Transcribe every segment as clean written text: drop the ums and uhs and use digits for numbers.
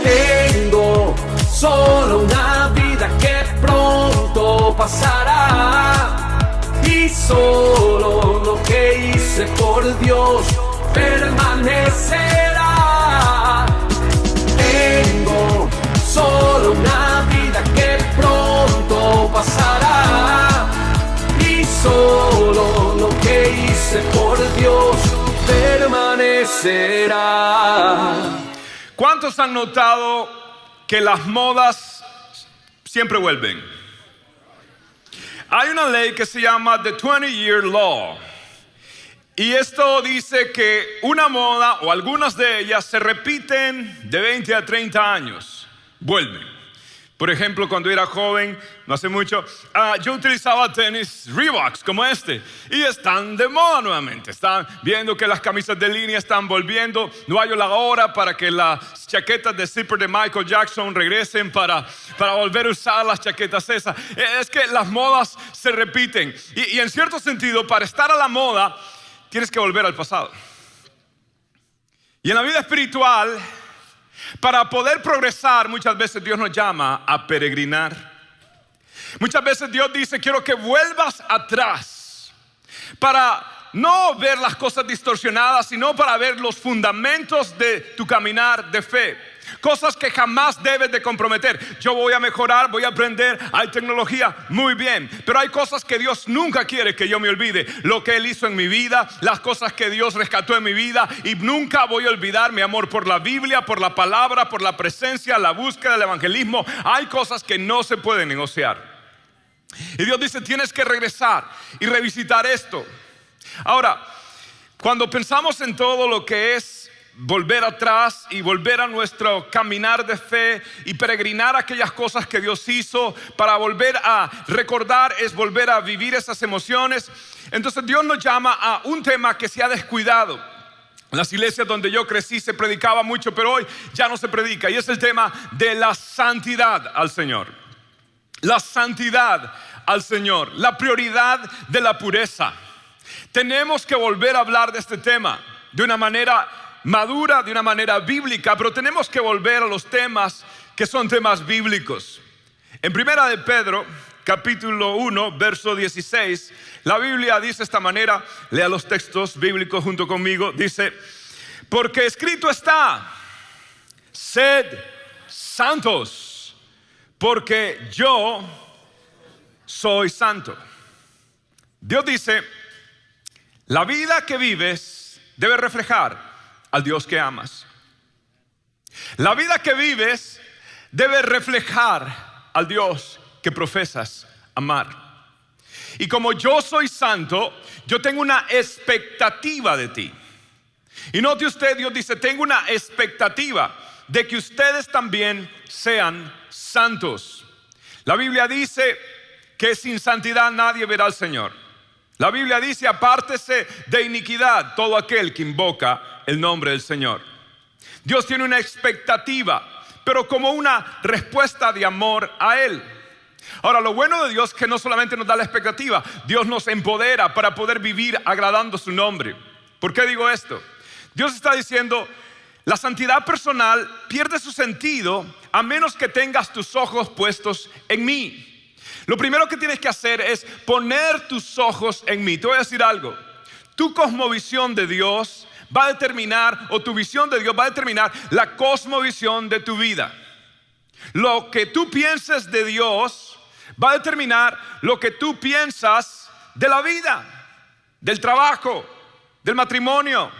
Tengo solo una vida que pronto pasará, y solo lo que hice por Dios permanecerá. Tengo solo una vida que pronto pasará, y solo lo que hice por Dios permanecerá. ¿Cuántos han notado que las modas siempre vuelven? Hay una ley que se llama The 20-Year Law. Y esto dice que una moda o algunas de ellas se repiten de 20 a 30 años. Vuelven. Por ejemplo, cuando era joven, no hace mucho, yo utilizaba tenis Reeboks como este. Y están de moda nuevamente. Están viendo que las camisas de línea están volviendo. No hay la hora para que las chaquetas de zipper de Michael Jackson regresen para volver a usar las chaquetas esas. Es que las modas se repiten. Y en cierto sentido, para estar a la moda, tienes que volver al pasado. Y en la vida espiritual, para poder progresar, muchas veces Dios nos llama a peregrinar. Muchas veces Dios dice: quiero que vuelvas atrás, para no ver las cosas distorsionadas, sino para ver los fundamentos de tu caminar de fe. Cosas que jamás debes de comprometer. Yo voy a mejorar, voy a aprender, hay tecnología, muy bien, pero hay cosas que Dios nunca quiere que yo me olvide. Lo que Él hizo en mi vida, las cosas que Dios rescató en mi vida. Y nunca voy a olvidar mi amor por la Biblia, por la palabra, por la presencia, la búsqueda del evangelismo. Hay cosas que no se pueden negociar. Y Dios dice: tienes que regresar y revisitar esto. Ahora, cuando pensamos en todo lo que es volver atrás y volver a nuestro caminar de fe y peregrinar aquellas cosas que Dios hizo, para volver a recordar, es volver a vivir esas emociones. Entonces Dios nos llama a un tema que se ha descuidado. En las iglesias donde yo crecí se predicaba mucho, pero hoy ya no se predica, y es el tema de la santidad al Señor. La santidad al Señor, la prioridad de la pureza. Tenemos que volver a hablar de este tema de una manera madura, de una manera bíblica, pero tenemos que volver a los temas que son temas bíblicos. En Primera de Pedro, capítulo 1, verso 16, la Biblia dice de esta manera. Lea los textos bíblicos junto conmigo. Dice: porque escrito está: sed santos, porque yo soy santo. Dios dice: la vida que vives debe reflejar al Dios que amas. La vida que vives debe reflejar al Dios que profesas amar. Y como yo soy santo, yo tengo una expectativa de ti. Y note usted, Dios dice: tengo una expectativa de que ustedes también sean santos. La Biblia dice que sin santidad nadie verá al Señor. La Biblia dice: apártese de iniquidad todo aquel que invoca el nombre del Señor. Dios tiene una expectativa, pero como una respuesta de amor a Él. Ahora, lo bueno de Dios es que no solamente nos da la expectativa, Dios nos empodera para poder vivir agradando su nombre. ¿Por qué digo esto? Dios está diciendo: la santidad personal pierde su sentido a menos que tengas tus ojos puestos en mí. Lo primero que tienes que hacer es poner tus ojos en mí. Te voy a decir algo: tu cosmovisión de Dios va a determinar, o tu visión de Dios va a determinar la cosmovisión de tu vida. Lo que tú pienses de Dios va a determinar lo que tú piensas de la vida, del trabajo, del matrimonio,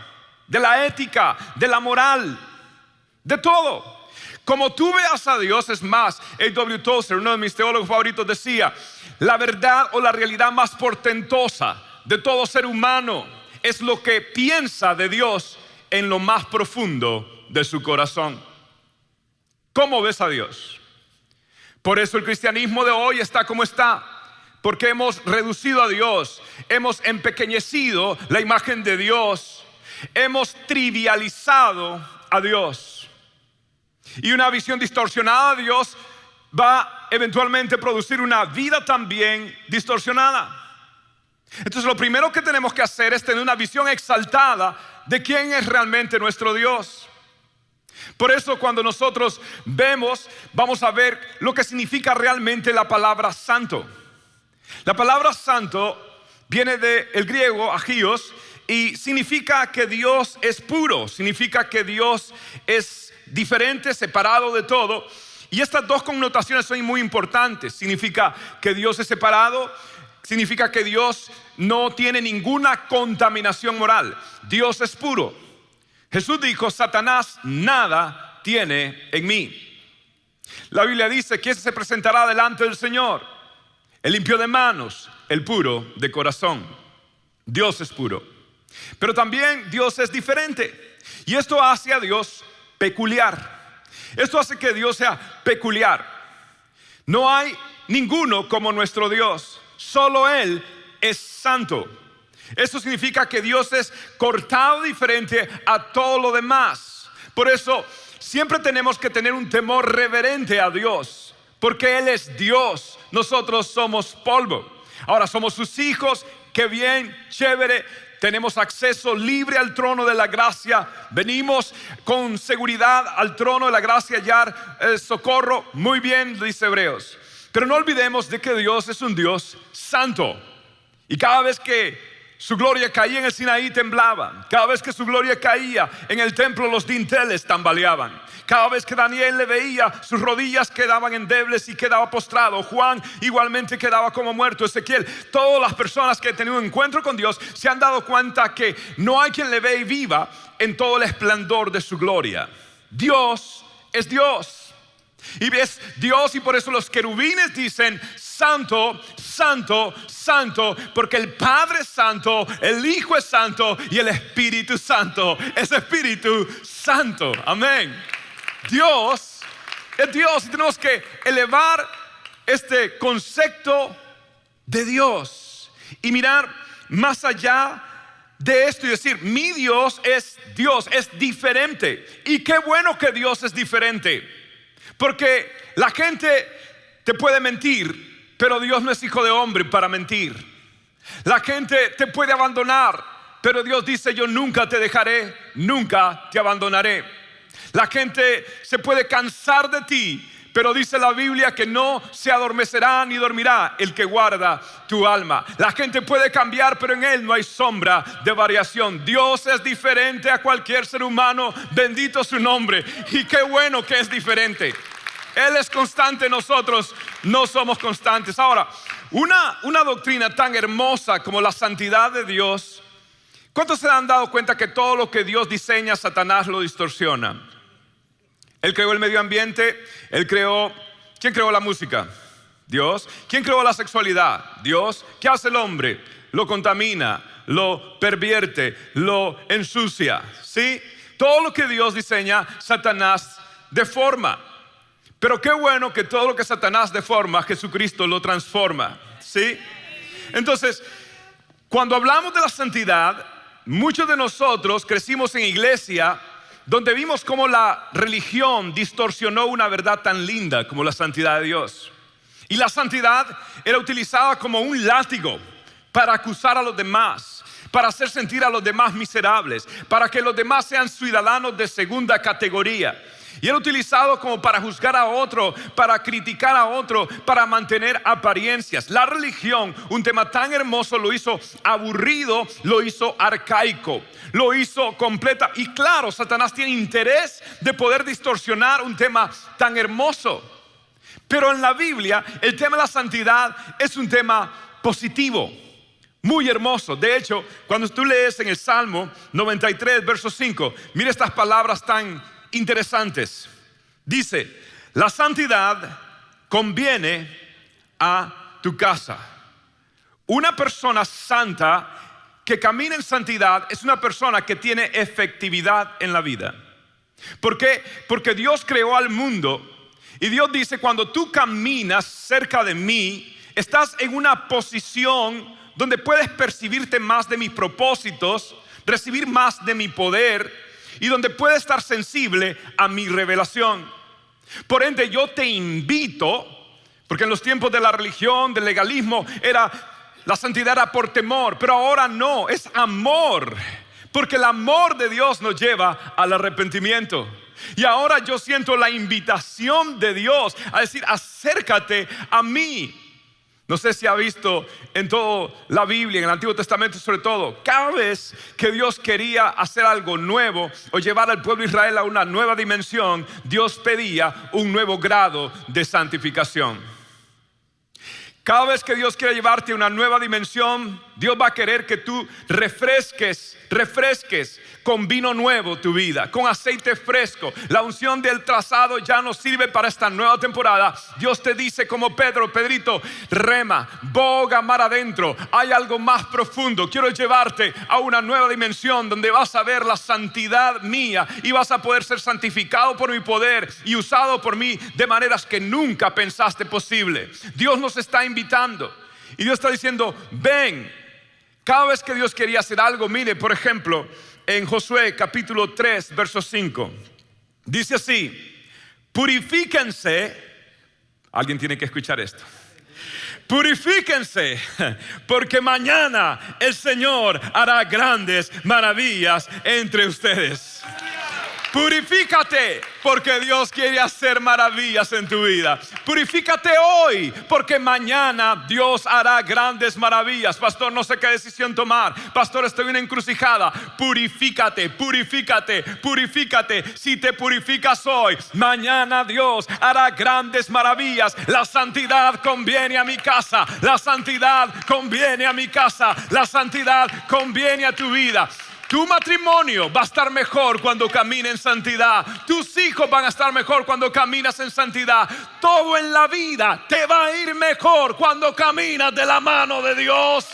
de la ética, de la moral, de todo. Como tú veas a Dios, es más, A.W. Tozer, uno de mis teólogos favoritos, decía: la verdad o la realidad más portentosa de todo ser humano es lo que piensa de Dios en lo más profundo de su corazón. ¿Cómo ves a Dios? Por eso el cristianismo de hoy está como está, porque hemos reducido a Dios, hemos empequeñecido la imagen de Dios, hemos trivializado a Dios. Y una visión distorsionada de Dios va eventualmente a producir una vida también distorsionada. Entonces lo primero que tenemos que hacer es tener una visión exaltada de quién es realmente nuestro Dios. Por eso cuando nosotros vamos a ver lo que significa realmente la palabra santo. La palabra santo viene del griego agios y significa que Dios es puro, significa que Dios es diferente, separado de todo. Y estas dos connotaciones son muy importantes. Significa que Dios es separado, significa que Dios no tiene ninguna contaminación moral. Dios es puro. Jesús dijo, Satanás nada tiene en mí. La Biblia dice que ese se presentará delante del Señor, el limpio de manos, el puro de corazón. Dios es puro. Pero también Dios es diferente. Y esto hace a Dios peculiar. Esto hace que Dios sea peculiar. No hay ninguno como nuestro Dios. Solo Él es santo. Eso significa que Dios es cortado diferente a todo lo demás. Por eso siempre tenemos que tener un temor reverente a Dios, porque Él es Dios, nosotros somos polvo. Ahora somos sus hijos, qué bien, chévere, tenemos acceso libre al trono de la gracia, venimos con seguridad al trono de la gracia, hallar socorro, muy bien, dice Hebreos. Pero no olvidemos de que Dios es un Dios santo, y cada vez que su gloria caía en el Sinaí temblaban. Cada vez que su gloria caía en el templo los dinteles tambaleaban. Cada vez que Daniel le veía, sus rodillas quedaban endebles y quedaba postrado. Juan igualmente quedaba como muerto. Ezequiel, todas las personas que han tenido un encuentro con Dios se han dado cuenta que no hay quien le ve y viva en todo el esplendor de su gloria. Dios es Dios. Y es Dios, y por eso los querubines dicen santo, santo, santo, porque el Padre es santo, el Hijo es santo y el Espíritu Santo es Espíritu Santo. Amén. Dios es Dios y tenemos que elevar este concepto de Dios y mirar más allá de esto y decir, mi Dios, es diferente. Y qué bueno que Dios es diferente. Porque la gente te puede mentir, pero Dios no es hijo de hombre para mentir. La gente te puede abandonar, pero Dios dice, yo nunca te dejaré, nunca te abandonaré. La gente se puede cansar de ti, pero dice la Biblia que no se adormecerá ni dormirá el que guarda tu alma. La gente puede cambiar, pero en Él no hay sombra de variación. Dios es diferente a cualquier ser humano, bendito su nombre. Y qué bueno que es diferente. Él es constante, nosotros no somos constantes. Ahora, una doctrina tan hermosa como la santidad de Dios, ¿cuántos se han dado cuenta que todo lo que Dios diseña, Satanás lo distorsiona? Él creó el medio ambiente, ¿quién creó la música? Dios. ¿Quién creó la sexualidad? Dios. ¿Qué hace el hombre? Lo contamina, lo pervierte, lo ensucia, ¿sí? Todo lo que Dios diseña, Satanás deforma. Pero qué bueno que todo lo que Satanás deforma, Jesucristo lo transforma, ¿sí? Entonces, cuando hablamos de la santidad, muchos de nosotros crecimos en iglesia donde vimos cómo la religión distorsionó una verdad tan linda como la santidad de Dios. Y la santidad era utilizada como un látigo para acusar a los demás, para hacer sentir a los demás miserables, para que los demás sean ciudadanos de segunda categoría. Y era utilizado como para juzgar a otro, para criticar a otro, para mantener apariencias. La religión, un tema tan hermoso, lo hizo aburrido, lo hizo arcaico, lo hizo completa. Y claro, Satanás tiene interés de poder distorsionar un tema tan hermoso. Pero en la Biblia, el tema de la santidad es un tema positivo, muy hermoso. De hecho, cuando tú lees en el Salmo 93, verso 5, mira estas palabras tan interesantes. Dice, la santidad conviene a tu casa. Una persona santa que camina en santidad es una persona que tiene efectividad en la vida. ¿Por qué? Porque Dios creó al mundo y Dios dice, cuando tú caminas cerca de mí, estás en una posición donde puedes percibirte más de mis propósitos, recibir más de mi poder y donde puedes estar sensible a mi revelación. Por ende, yo te invito, porque en los tiempos de la religión, del legalismo, la santidad era por temor, pero ahora no, es amor, porque el amor de Dios nos lleva al arrepentimiento. Y ahora yo siento la invitación de Dios a decir, acércate a mí. No sé si ha visto en toda la Biblia, en el Antiguo Testamento sobre todo, cada vez que Dios quería hacer algo nuevo o llevar al pueblo de Israel a una nueva dimensión, Dios pedía un nuevo grado de santificación. Cada vez que Dios quiere llevarte a una nueva dimensión, Dios va a querer que tú refresques con vino nuevo tu vida, con aceite fresco. La unción del trazado ya no sirve para esta nueva temporada. Dios te dice como Pedrito, rema, boga mar adentro. Hay algo más profundo. Quiero llevarte a una nueva dimensión donde vas a ver la santidad mía y vas a poder ser santificado por mi poder y usado por mí de maneras que nunca pensaste posible. Dios nos está invitando y Dios está diciendo, ven. Cada vez que Dios quería hacer algo, mire, por ejemplo, en Josué capítulo 3, verso 5, dice así: purifíquense. Alguien tiene que escuchar esto. Purifíquense, porque mañana el Señor hará grandes maravillas entre ustedes. Purifícate, porque Dios quiere hacer maravillas en tu vida. Purifícate hoy, porque mañana Dios hará grandes maravillas. Pastor, no sé qué decisión tomar. Pastor, estoy en una encrucijada. Purifícate, purifícate, purifícate. Si te purificas hoy, mañana Dios hará grandes maravillas. La santidad conviene a mi casa. La santidad conviene a mi casa. La santidad conviene a tu vida. Tu matrimonio va a estar mejor cuando camine en santidad. Tus hijos van a estar mejor cuando caminas en santidad. Todo en la vida te va a ir mejor cuando caminas de la mano de Dios.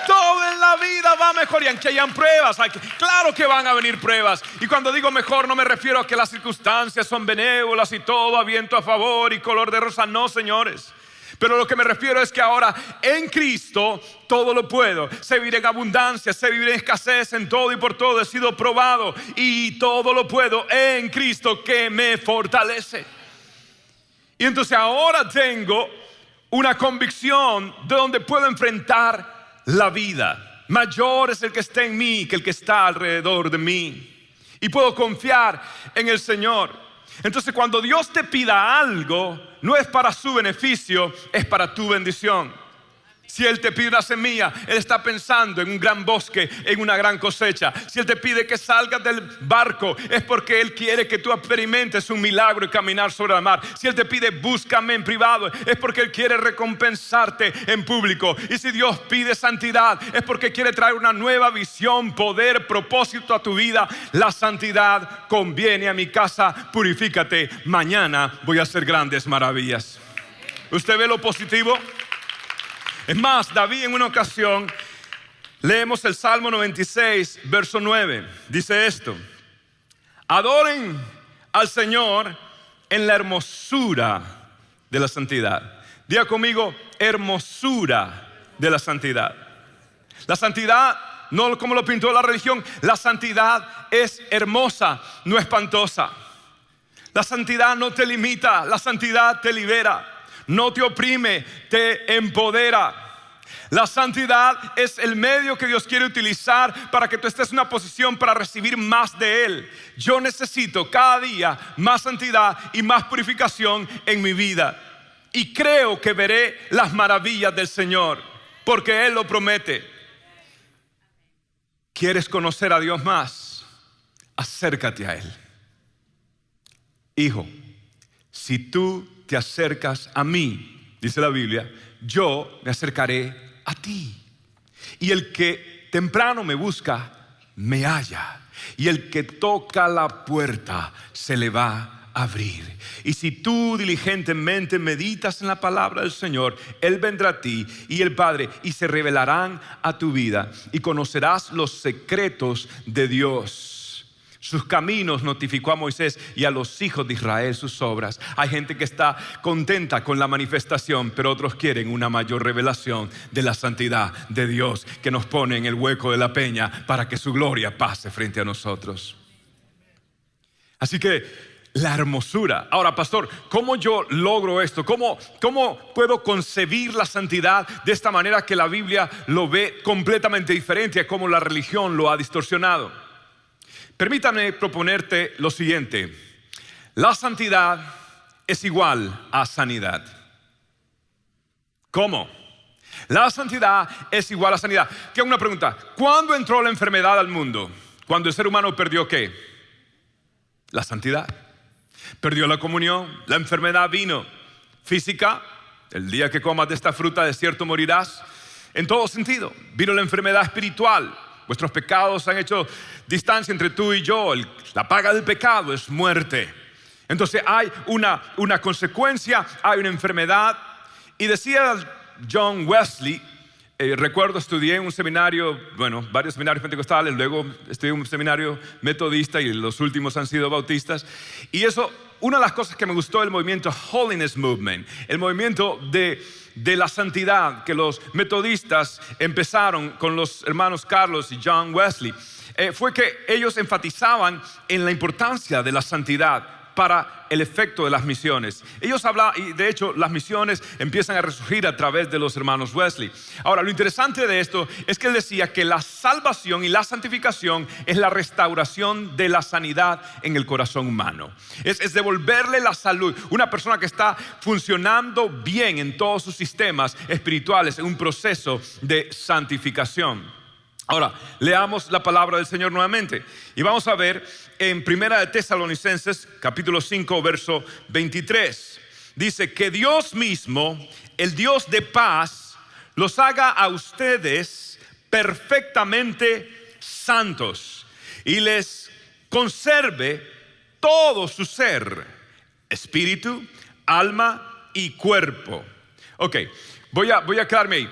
Todo en la vida va mejor. Y aunque hayan pruebas, claro que van a venir pruebas. Y cuando digo mejor, no me refiero a que las circunstancias son benévolas y todo a viento a favor y color de rosa. No, señores. Pero lo que me refiero es que ahora en Cristo todo lo puedo. Sé vivir en abundancia, sé vivir en escasez, en todo y por todo he sido probado. Y todo lo puedo en Cristo que me fortalece. Y entonces ahora tengo una convicción de donde puedo enfrentar la vida. Mayor es el que está en mí que el que está alrededor de mí. Y puedo confiar en el Señor. Entonces cuando Dios te pida algo, no es para su beneficio, es para tu bendición. Si Él te pide una semilla, Él está pensando en un gran bosque, en una gran cosecha. Si Él te pide que salgas del barco, es porque Él quiere que tú experimentes un milagro y caminar sobre la mar. Si Él te pide búscame en privado, es porque Él quiere recompensarte en público. Y si Dios pide santidad, es porque quiere traer una nueva visión, poder, propósito a tu vida. La santidad conviene a mi casa. Purifícate, mañana voy a hacer grandes maravillas. ¿Usted ve lo positivo? Es más, David en una ocasión, leemos el Salmo 96, verso 9, dice esto: adoren al Señor en la hermosura de la santidad. Diga conmigo, hermosura de la santidad. La santidad, no como lo pintó la religión, la santidad es hermosa, no espantosa. La santidad no te limita, la santidad te libera. No te oprime, te empodera. La santidad es el medio que Dios quiere utilizar para que tú estés en una posición para recibir más de Él. Yo necesito cada día más santidad y más purificación en mi vida. Y creo que veré las maravillas del Señor, porque Él lo promete. ¿Quieres conocer a Dios más? Acércate a Él. Hijo, si tú te acercas a mí, dice la Biblia, yo me acercaré a ti. Y el que temprano me busca, me halla. Y el que toca la puerta, se le va a abrir. Y si tú diligentemente meditas en la palabra del Señor, Él vendrá a ti y el Padre, y se revelarán a tu vida. Y conocerás los secretos de Dios. Sus caminos notificó a Moisés y a los hijos de Israel sus obras. Hay gente que está contenta con la manifestación, pero otros quieren una mayor revelación de la santidad de Dios, que nos pone en el hueco de la peña para que su gloria pase frente a nosotros. Así que la hermosura. Ahora, pastor, ¿cómo yo logro esto? ¿Cómo puedo concebir la santidad de esta manera que la Biblia lo ve completamente diferente a cómo la religión lo ha distorsionado? Permítame proponerte lo siguiente. La santidad es igual a sanidad. ¿Cómo? La santidad es igual a sanidad. Tengo una pregunta. ¿Cuándo entró la enfermedad al mundo? Cuando el ser humano perdió ¿qué? La santidad. Perdió la comunión. La enfermedad vino física. El día que comas de esta fruta de cierto morirás. En todo sentido. Vino la enfermedad espiritual. Vuestros pecados han hecho distancia entre tú y yo. La paga del pecado es muerte. Entonces hay una consecuencia, hay una enfermedad. Y decía John Wesley, recuerdo estudié en un seminario, varios seminarios pentecostales, luego estudié en un seminario metodista y los últimos han sido bautistas. Y eso, una de las cosas que me gustó del movimiento Holiness Movement, el movimiento de la santidad que los metodistas empezaron con los hermanos Carlos y John Wesley, fue que ellos enfatizaban en la importancia de la santidad para el efecto de las misiones. Ellos hablaban, y de hecho las misiones empiezan a resurgir a través de los hermanos Wesley. Ahora, lo interesante de esto es que él decía que la salvación y la santificación es la restauración de la sanidad en el corazón humano. Es devolverle la salud. Una persona que está funcionando bien en todos sus sistemas espirituales en un proceso de santificación. Ahora, leamos la palabra del Señor nuevamente y vamos a ver en Primera de Tesalonicenses capítulo 5 verso 23. Dice que Dios mismo, el Dios de paz, los haga a ustedes perfectamente santos y les conserve todo su ser, espíritu, alma y cuerpo. Ok, voy a quedarme ahí.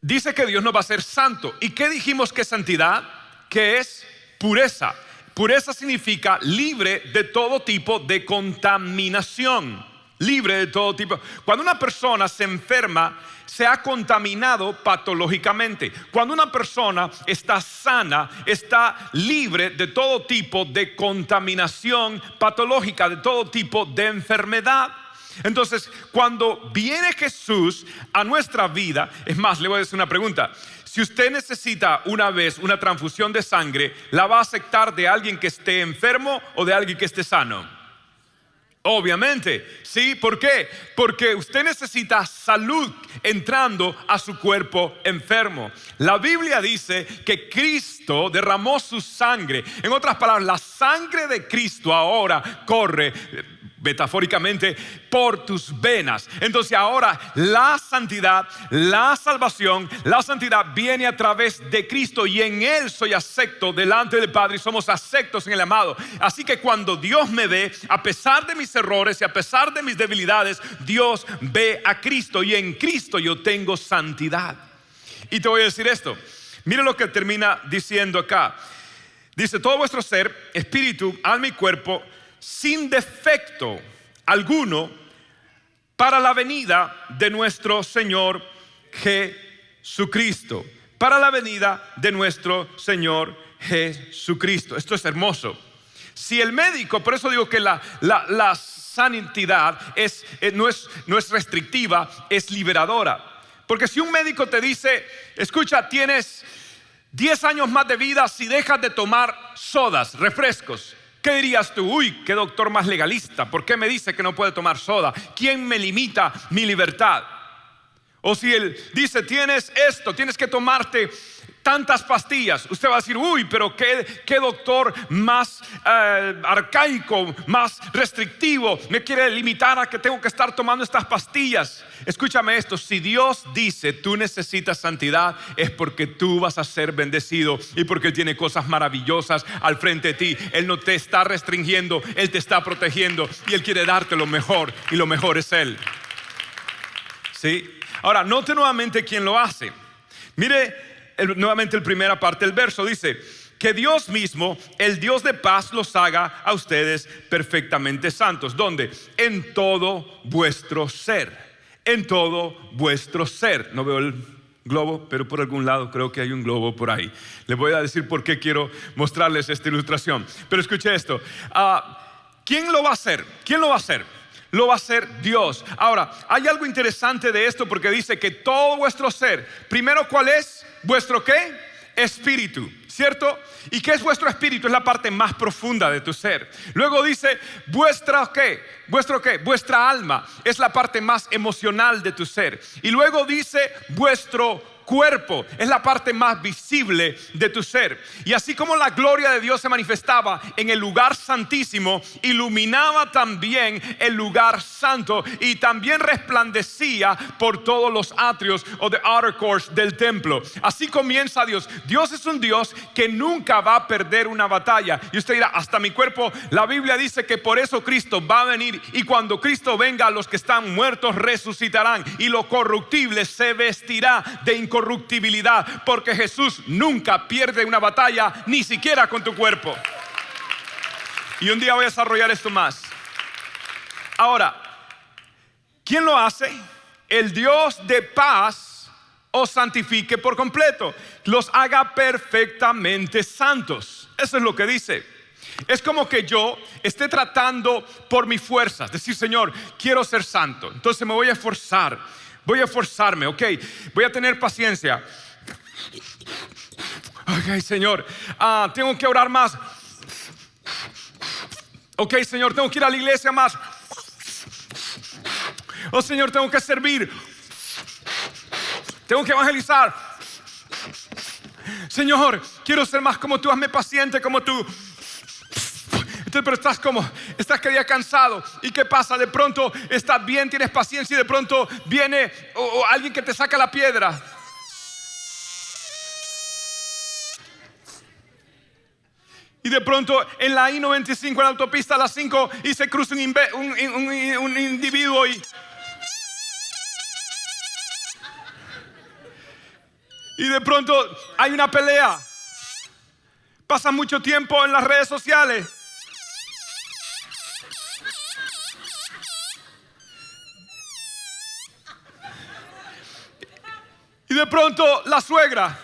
Dice que Dios nos va a hacer santo. ¿Y qué dijimos que es santidad? Que es pureza. Pureza significa libre de todo tipo de contaminación. Libre de todo tipo. Cuando una persona se enferma, se ha contaminado patológicamente. Cuando una persona está sana, está libre de todo tipo de contaminación patológica, de todo tipo de enfermedad. Entonces, cuando viene Jesús a nuestra vida, es más, le voy a decir una pregunta. Si usted necesita una vez una transfusión de sangre, ¿la va a aceptar de alguien que esté enfermo o de alguien que esté sano? Obviamente, ¿sí? ¿Por qué? Porque usted necesita salud entrando a su cuerpo enfermo. La Biblia dice que Cristo derramó su sangre. En otras palabras, la sangre de Cristo ahora corre metafóricamente por tus venas. Entonces ahora la santidad, la salvación, la santidad viene a través de Cristo y en Él soy acepto delante del Padre y somos aceptos en el amado. Así que cuando Dios me ve, a pesar de mis errores y a pesar de mis debilidades, Dios ve a Cristo y en Cristo yo tengo santidad. Y te voy a decir esto, mira lo que termina diciendo acá. Dice, todo vuestro ser, espíritu, alma y cuerpo, sin defecto alguno, para la venida de nuestro Señor Jesucristo. Para la venida de nuestro Señor Jesucristo. Esto es hermoso. Si el médico, por eso digo que la santidad no es restrictiva, es liberadora. Porque si un médico te dice, escucha, tienes 10 años más de vida si dejas de tomar sodas, refrescos, ¿qué dirías tú? Uy, qué doctor más legalista. ¿Por qué me dice que no puede tomar soda? ¿Quién me limita mi libertad? O si él dice, tienes esto, tienes que tomarte tantas pastillas, usted va a decir, uy, pero qué doctor más arcaico, más restrictivo, me quiere limitar a que tengo que estar tomando estas pastillas. Escúchame esto, si Dios dice tú necesitas santidad, es porque tú vas a ser bendecido y porque Él tiene cosas maravillosas al frente de ti. Él no te está restringiendo, Él te está protegiendo y Él quiere darte lo mejor y lo mejor es Él. ¿Sí? Ahora, note nuevamente quién lo hace. Mire nuevamente la primera parte del verso, dice que Dios mismo, el Dios de paz, los haga a ustedes perfectamente santos. ¿Dónde? En todo vuestro ser. En todo vuestro ser. No veo el globo, pero por algún lado creo que hay un globo por ahí. Les voy a decir por qué quiero mostrarles esta ilustración. Pero escuche esto. ¿Quién lo va a hacer? ¿Quién lo va a hacer? Lo va a hacer Dios. Ahora, hay algo interesante de esto porque dice que todo vuestro ser, primero, ¿cuál es? ¿Vuestro qué? Espíritu. ¿cierto? ¿Y qué es vuestro espíritu? Es la parte más profunda de tu ser. Luego dice, ¿vuestro qué? Vuestra alma es la parte más emocional de tu ser. Y luego dice, vuestro cuerpo es la parte más visible de tu ser. Y así como la gloria de Dios se manifestaba en el lugar santísimo, iluminaba también el lugar santo y también resplandecía por todos los atrios o the outer courts del templo. Así comienza Dios. Dios es un Dios que nunca va a perder una batalla. Y usted dirá, hasta mi cuerpo. La Biblia dice que por eso Cristo va a venir, y cuando Cristo venga, los que están muertos resucitarán y lo corruptible se vestirá de incorruptibilidad, porque Jesús nunca pierde una batalla, ni siquiera con tu cuerpo. Y un día voy a desarrollar esto más. Ahora, ¿quién lo hace? El Dios de paz os santifique por completo, los haga perfectamente santos. Eso es lo que dice. Es como que yo esté tratando por mis fuerzas, decir, Señor, quiero ser santo, entonces me voy a esforzar. Voy a esforzarme, ok. Voy a tener paciencia. Ok, Señor, tengo que orar más. Ok, Señor, tengo que ir a la iglesia más. Oh, Señor, tengo que servir. Tengo que evangelizar. Señor, quiero ser más como tú. Hazme paciente como tú. Pero estás que día cansado. ¿Y qué pasa? De pronto estás bien, tienes paciencia, y de pronto viene alguien que te saca la piedra. Y de pronto en la I-95, en la autopista a las 5, y se cruza un individuo y de pronto hay una pelea. Pasa mucho tiempo en las redes sociales. Y de pronto la suegra.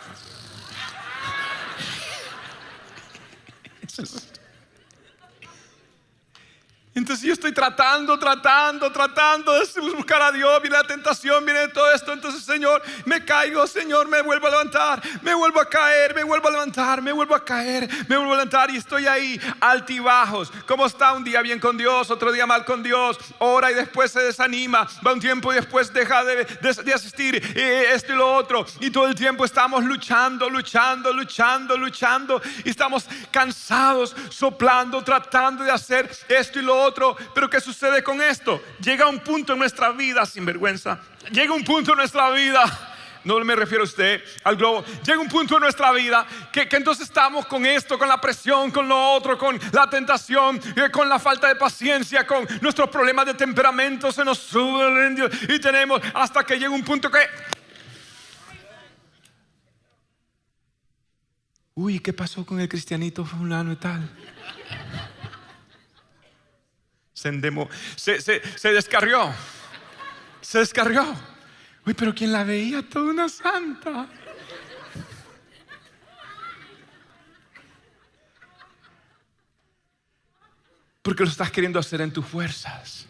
Entonces yo estoy tratando de buscar a Dios. Viene la tentación, viene todo esto. Entonces, Señor, me caigo, Señor, me vuelvo a levantar, me vuelvo a caer, me vuelvo a levantar, me vuelvo a caer, me vuelvo a levantar. Y estoy ahí, altibajos. ¿Cómo está? Un día bien con Dios, otro día mal con Dios. Ora y después se desanima. Va un tiempo y después deja de asistir, esto y lo otro. Y todo el tiempo estamos luchando. Y estamos cansados, soplando, tratando de hacer esto y lo otro. Pero ¿qué sucede con esto? Llega un punto en nuestra vida, sin vergüenza. Llega un punto en nuestra vida, no me refiero a usted, al globo. Llega un punto en nuestra vida que entonces estamos con esto, con la presión, con lo otro, con la tentación, con la falta de paciencia, con nuestros problemas de temperamento. Se nos suben y tenemos hasta que llega un punto que... Uy, ¿qué pasó con el cristianito fulano y tal? Se descarrió. Uy, pero ¿quién la veía? Toda una santa. Porque lo estás queriendo hacer en tus fuerzas.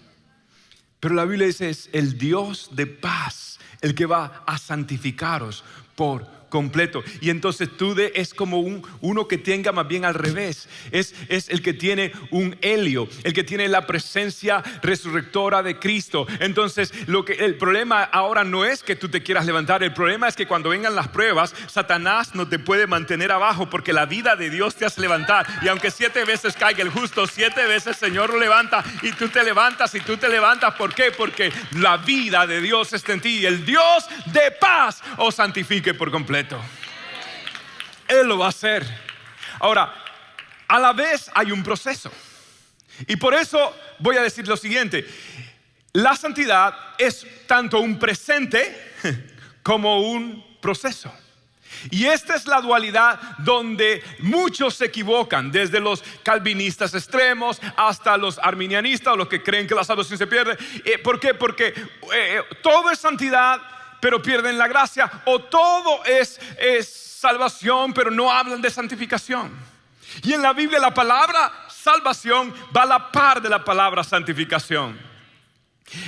Pero la Biblia dice, es el Dios de paz el que va a santificaros por completo. Y entonces tú es como uno que tenga más bien al revés. Es el que tiene un helio, el que tiene la presencia resurrectora de Cristo. Entonces el problema ahora no es que tú te quieras levantar. El problema es que cuando vengan las pruebas, Satanás no te puede mantener abajo, porque la vida de Dios te hace levantar. Y aunque 7 veces caiga el justo, 7 veces el Señor lo levanta. Y tú te levantas y tú te levantas. ¿Por qué? Porque la vida de Dios está en ti. Y el Dios de paz os santifique por completo. Él lo va a hacer. Ahora, a la vez hay un proceso. Y por eso voy a decir lo siguiente. La santidad es tanto un presente como un proceso. Y esta es la dualidad donde muchos se equivocan, desde los calvinistas extremos hasta los arminianistas, o los que creen que la salvación se pierde. ¿Por qué? Porque todo es santidad, pero pierden la gracia, o todo es salvación, pero no hablan de santificación. Y en la Biblia la palabra salvación va a la par de la palabra santificación.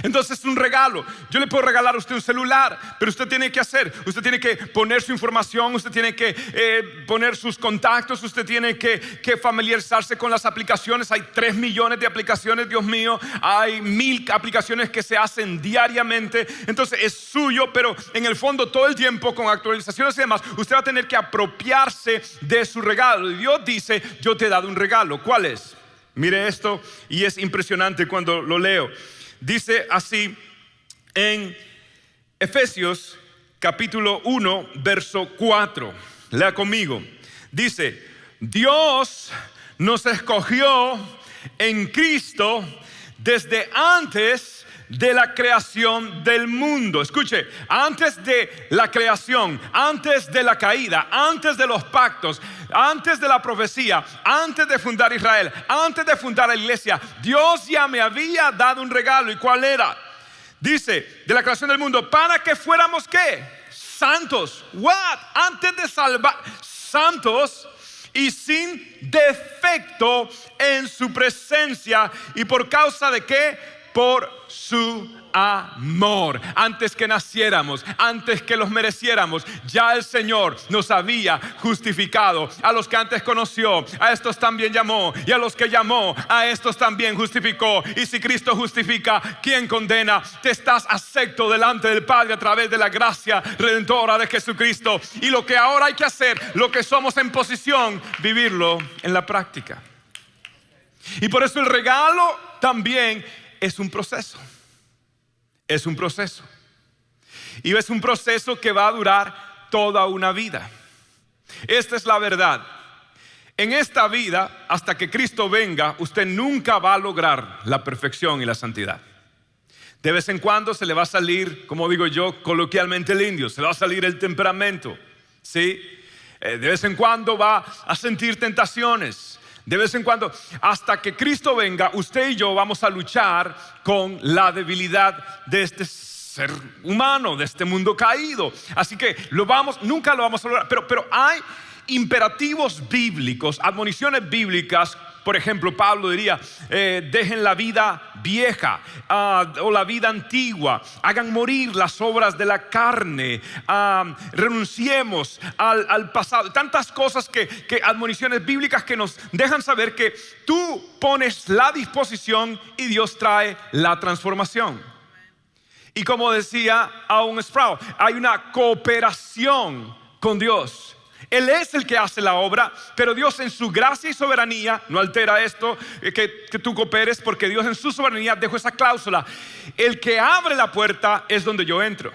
Entonces es un regalo. Yo le puedo regalar a usted un celular, pero usted tiene que hacer, usted tiene que poner su información, usted tiene que poner sus contactos, usted tiene que familiarizarse con las aplicaciones. Hay 3 millones de aplicaciones, Dios mío. Hay 1000 aplicaciones que se hacen diariamente. Entonces es suyo, pero en el fondo todo el tiempo con actualizaciones y demás, usted va a tener que apropiarse de su regalo. Y Dios dice: yo te he dado un regalo. ¿Cuál es? Mire esto, y es impresionante cuando lo leo. Dice así en Efesios capítulo 1 verso 4. Lea conmigo. Dice: Dios nos escogió en Cristo desde antes de la creación del mundo. Escuche, antes de la creación, antes de la caída, antes de los pactos, antes de la profecía, antes de fundar Israel, antes de fundar la iglesia, Dios ya me había dado un regalo. ¿Y cuál era? Dice, de la creación del mundo, para que fuéramos ¿qué? Santos. What? Antes de salvar, santos y sin defecto en su presencia. ¿Y por causa de qué? Por su amor. Antes que naciéramos, antes que los mereciéramos, ya el Señor nos había justificado. A los que antes conoció, a estos también llamó, y a los que llamó, a estos también justificó. Y si Cristo justifica, ¿quién condena? Te estás acepto delante del Padre a través de la gracia redentora de Jesucristo. Y lo que ahora hay que hacer, lo que somos en posición, vivirlo en la práctica. Y por eso el regalo también es un proceso. Es un proceso. Y es un proceso que va a durar toda una vida. Esta es la verdad. En esta vida, hasta que Cristo venga, usted nunca va a lograr la perfección y la santidad. De vez en cuando se le va a salir, como digo yo coloquialmente, el indio. Se le va a salir el temperamento, ¿sí? De vez en cuando va a sentir tentaciones. De vez en cuando, hasta que Cristo venga, usted y yo vamos a luchar con la debilidad de este ser humano, de este mundo caído. Así que nunca lo vamos a lograr. Pero hay imperativos bíblicos, admoniciones bíblicas. Por ejemplo, Pablo diría: dejen la vida vieja o la vida antigua, hagan morir las obras de la carne, renunciemos al pasado. Tantas cosas que admoniciones bíblicas que nos dejan saber que tú pones la disposición y Dios trae la transformación. Y como decía Alan Sproul, hay una cooperación con Dios. Él es el que hace la obra, pero Dios en su gracia y soberanía no altera esto, que tú cooperes, porque Dios en su soberanía dejó esa cláusula: el que abre la puerta es donde yo entro.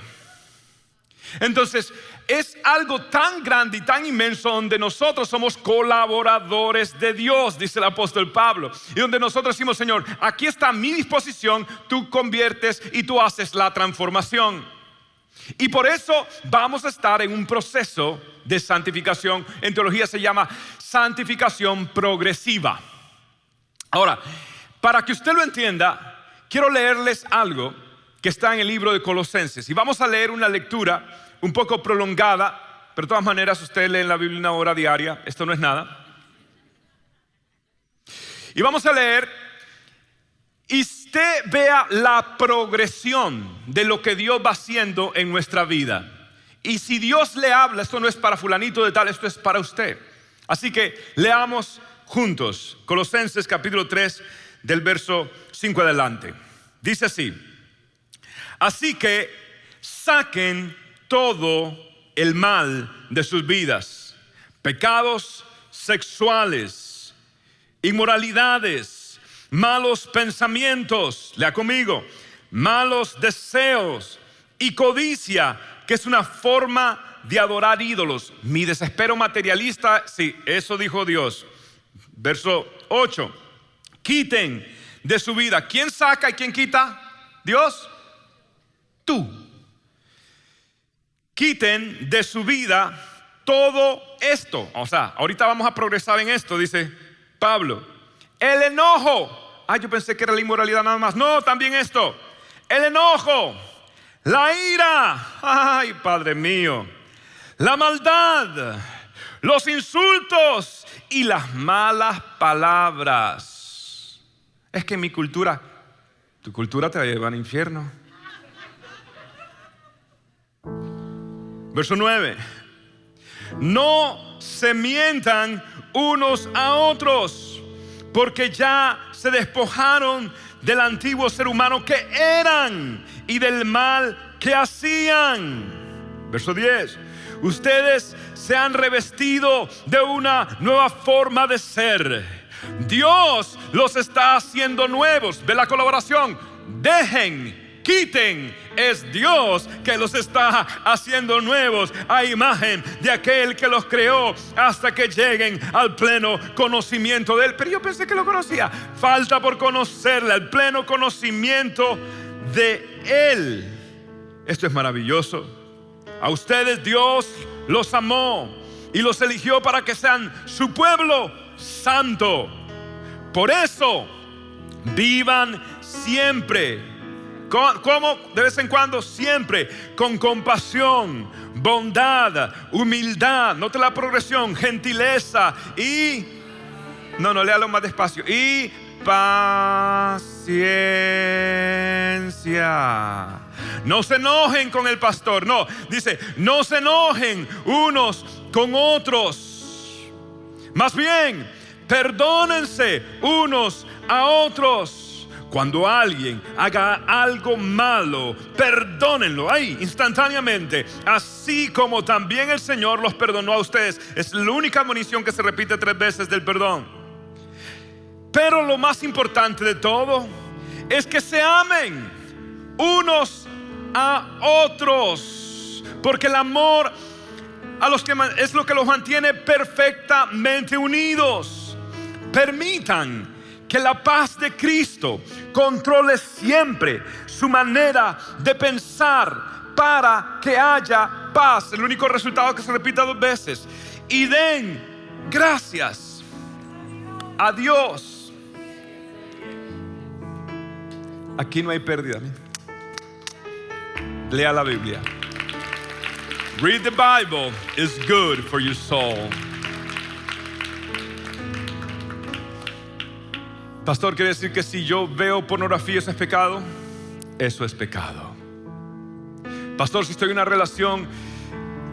Entonces es algo tan grande y tan inmenso, donde nosotros somos colaboradores de Dios, dice el apóstol Pablo, y donde nosotros decimos: Señor, aquí está mi disposición, tú conviertes y tú haces la transformación. Y por eso vamos a estar en un proceso de santificación. En teología se llama santificación progresiva. Ahora, para que usted lo entienda, quiero leerles algo que está en el libro de Colosenses. Y vamos a leer una lectura un poco prolongada, pero de todas maneras usted lee en la Biblia una hora diaria. Esto no es nada. Y vamos a leer, y usted vea la progresión de lo que Dios va haciendo en nuestra vida. Y si Dios le habla, esto no es para fulanito de tal, esto es para usted. Así que leamos juntos Colosenses capítulo 3 del verso 5 adelante. Dice así: así que saquen todo el mal de sus vidas, pecados sexuales, inmoralidades, malos pensamientos, lea conmigo, malos deseos y codicia, que es una forma de adorar ídolos. Mi desespero materialista, sí, eso dijo Dios. Verso 8: quiten de su vida. ¿Quién saca y quién quita? Dios. Tú. Quiten de su vida todo esto. O sea, ahorita vamos a progresar en esto, dice Pablo. El enojo. Yo pensé que era la inmoralidad nada más. No, también esto. El enojo, la ira. Ay, Padre mío. La maldad, los insultos y las malas palabras. Es que en mi cultura Tu cultura te va a llevar al infierno. Verso 9. No se mientan unos a otros, porque ya se despojaron del antiguo ser humano que eran y del mal que hacían. Verso 10. Ustedes se han revestido de una nueva forma de ser. Dios los está haciendo nuevos. Ve la colaboración. Dejen, quiten. Es Dios que los está haciendo nuevos a imagen de aquel que los creó, hasta que lleguen al pleno conocimiento de Él. Pero yo pensé que lo conocía. Falta por conocerle, el pleno conocimiento de Él. Esto es maravilloso. A ustedes Dios los amó y los eligió para que sean su pueblo santo. Por eso vivan siempre. ¿Cómo? De vez en cuando, siempre con compasión, bondad, humildad. Note la progresión: gentileza y... No, léalo más despacio. Y paciencia. No se enojen con el pastor. No, dice, no se enojen unos con otros. Más bien, perdónense unos a otros. Cuando alguien haga algo malo, perdónenlo ahí, instantáneamente, así como también el Señor los perdonó a ustedes. Es la única admonición que se repite 3 veces del perdón. Pero lo más importante de todo es que se amen unos a otros, porque el amor a los que es lo que los mantiene perfectamente unidos. Permitan que la paz de Cristo controle siempre su manera de pensar, para que haya paz. El único resultado que se repita 2 veces. Y den gracias a Dios. Aquí no hay pérdida. Lea la Biblia. Read the Bible is good for your soul. Pastor, ¿quiere decir que si yo veo pornografía eso es pecado? Eso es pecado. Pastor, si estoy en una relación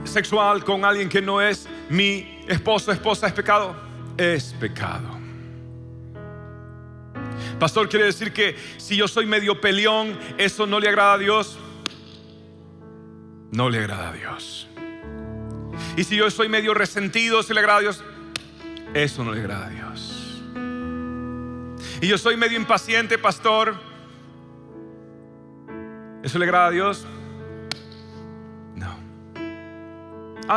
sexual con alguien que no es mi esposo o esposa, ¿es pecado? Es pecado. Pastor, ¿quiere decir que si yo soy medio peleón, eso no le agrada a Dios? No le agrada a Dios. Y si yo soy medio resentido, ¿se le agrada a Dios? Eso no le agrada a Dios. Y yo soy medio impaciente, pastor, ¿eso le agrada a Dios? No.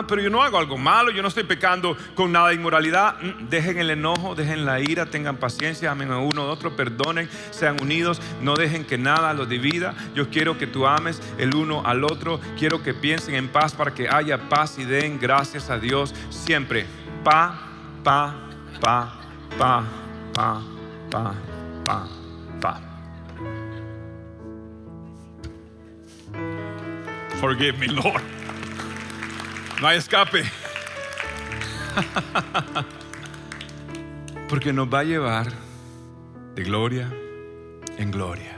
Pero yo no hago algo malo, yo no estoy pecando con nada de inmoralidad. Dejen el enojo, dejen la ira, tengan paciencia, amen a uno a otro, perdonen, sean unidos, no dejen que nada los divida. Yo quiero que tú ames el uno al otro, quiero que piensen en paz para que haya paz y den gracias a Dios siempre. Pa. Forgive me, Lord. No hay escape. Porque nos va a llevar de gloria en gloria.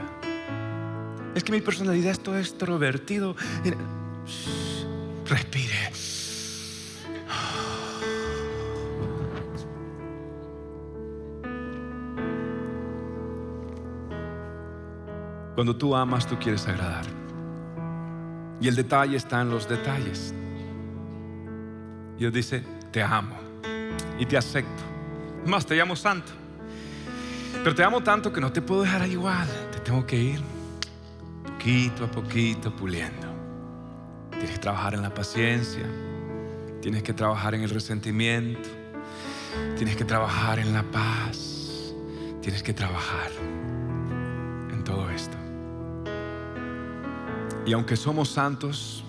Es que mi personalidad es todo extrovertido. Respire. Cuando tú amas, tú quieres agradar. Y el detalle está en los detalles. Dios dice, te amo y te acepto. Más, te llamo santo. Pero te amo tanto que no te puedo dejar igual. Te tengo que ir poquito a poquito puliendo. Tienes que trabajar en la paciencia. Tienes que trabajar en el resentimiento. Tienes que trabajar en la paz. Tienes que trabajar en todo esto. Y aunque somos santos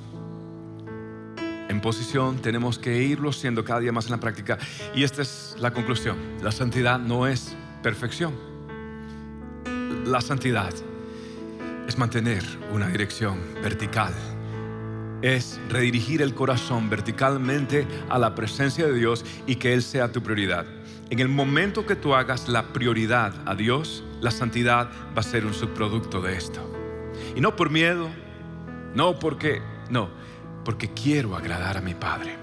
en posición, tenemos que irlo siendo cada día más en la práctica. Y esta es la conclusión: la santidad no es perfección. La santidad es mantener una dirección vertical, es redirigir el corazón verticalmente a la presencia de Dios y que Él sea tu prioridad. En el momento que tú hagas la prioridad a Dios, la santidad va a ser un subproducto de esto. Y no por miedo, porque quiero agradar a mi Padre.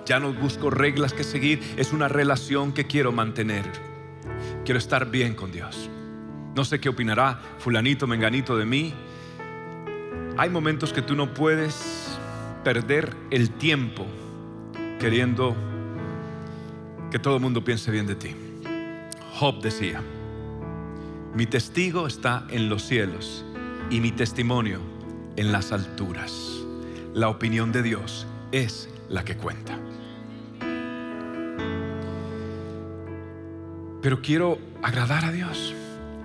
Ya no busco reglas que seguir, es una relación que quiero mantener. Quiero estar bien con Dios. No sé qué opinará fulanito, menganito de mí. Hay momentos que tú no puedes perder el tiempo queriendo que todo el mundo piense bien de ti. Job decía: mi testigo está en los cielos y mi testimonio en las alturas. La opinión de Dios es la que cuenta. Pero quiero agradar a Dios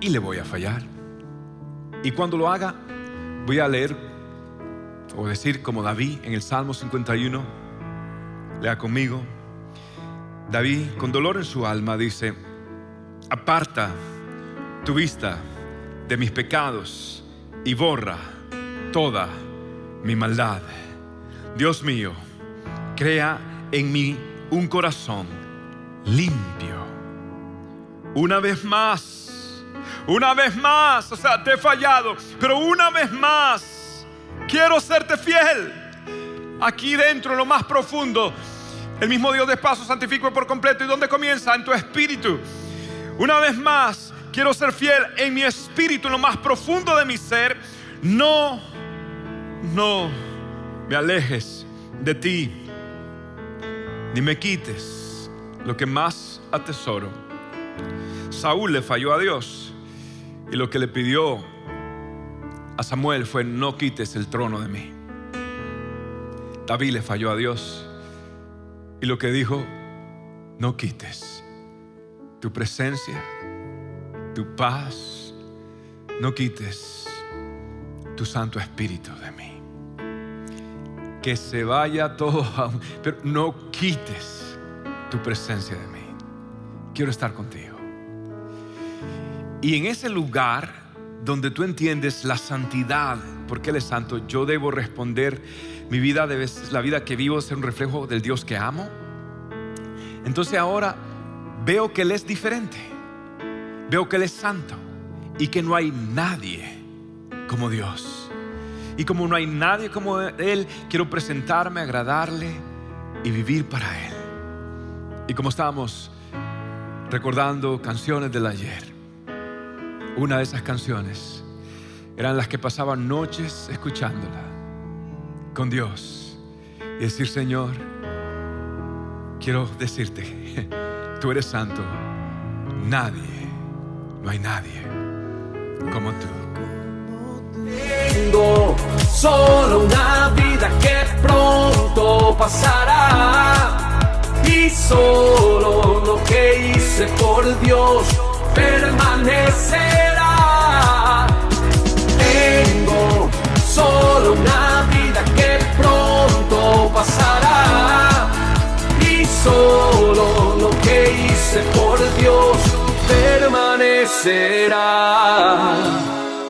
y le voy a fallar. Y cuando lo haga, voy a leer o decir como David en el Salmo 51. Lea conmigo. David, con dolor en su alma, dice: aparta tu vista de mis pecados y borra toda mi maldad. Dios mío, crea en mí un corazón limpio. Una vez más, o sea, te he fallado, pero una vez más quiero serte fiel. Aquí dentro, en lo más profundo, el mismo Dios de paz os santifique por completo. ¿Y dónde comienza? En tu espíritu. Una vez más quiero ser fiel en mi espíritu, en lo más profundo de mi ser. No me alejes de ti, ni me quites lo que más atesoro. Saúl le falló a Dios y lo que le pidió a Samuel fue: no quites el trono de mí. David le falló a Dios y lo que dijo: no quites tu presencia, tu paz, no quites tu Santo Espíritu de mí. Que se vaya todo, pero no quites tu presencia de mí. Quiero estar contigo. Y en ese lugar donde tú entiendes la santidad, porque Él es santo, yo debo responder: mi vida la vida que vivo ser un reflejo del Dios que amo. Entonces ahora veo que Él es diferente, veo que Él es santo y que no hay nadie como Dios. Y como no hay nadie como Él, quiero presentarme, agradarle y vivir para Él. Y como estábamos recordando canciones del ayer, una de esas canciones eran las que pasaban noches escuchándola con Dios y decir: Señor, quiero decirte, tú eres santo. No hay nadie como tú. Tengo solo una vida que pronto pasará, y solo lo que hice por Dios permanecerá. Tengo solo una vida que pronto pasará, y solo lo que hice por Dios permanecerá.